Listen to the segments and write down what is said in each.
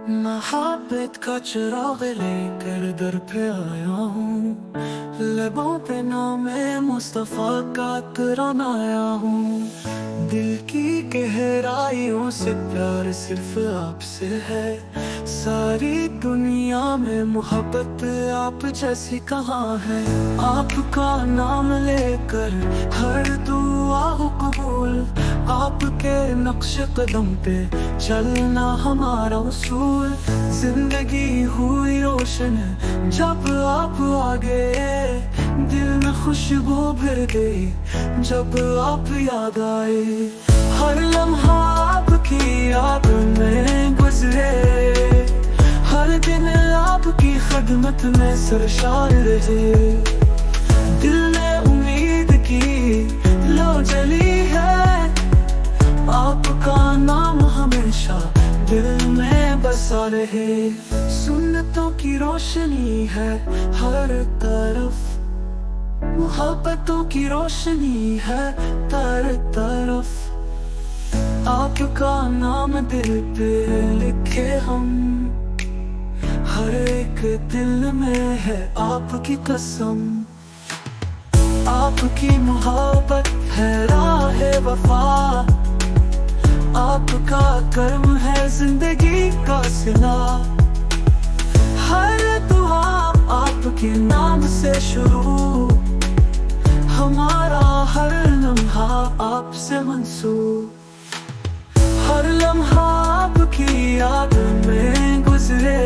मोहब्बत का चिराग लेकर दर पे आया हूँ, लबों पे नाम मुस्तफा का तराना आया हूँ। दिल की गहराइयों से प्यार सिर्फ आपसे है, सारी दुनिया में मोहब्बत आप जैसी कहाँ है। आपका नाम लेकर हर दुआ हो कबूल, आपके नक्श कदम पे चलना हमारा उसूल। जिंदगी हुई रोशन जब आप आगे, दिल में खुशबू भर गई जब आप याद आए। हर लम्हा आपकी याद में गुजरे, हर दिन आपकी खिदमत में सरशार रहे। दिल ने उम्मीद की लो जली है, आपका नाम हमेशा दिल में बसा रहे। सुन्नतों की रोशनी है हर तरफ, मोहब्बतों की रोशनी है हर तरफ। आपका नाम दिल पे लिखे हम, हर एक दिल में है आपकी कसम। आपकी मोहब्बत है राह वफा, आपका कर्म है जिंदगी का सिला। हर दुआ आपके नाम से शुरू, हमारा हर लम्हा आपसे मंसूब। हर लम्हा आपकी याद में गुजरे,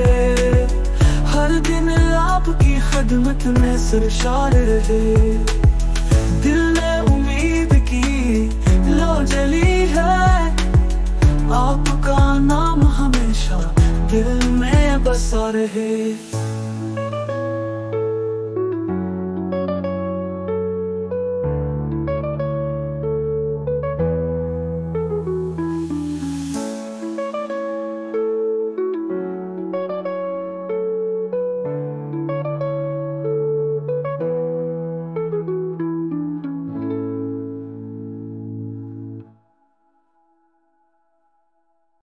हर दिन आपकी खिदमत में सरशार रहे। दिल ने उम्मीद की लो जली है, आपका नाम हमेशा दिल में बसा रहे।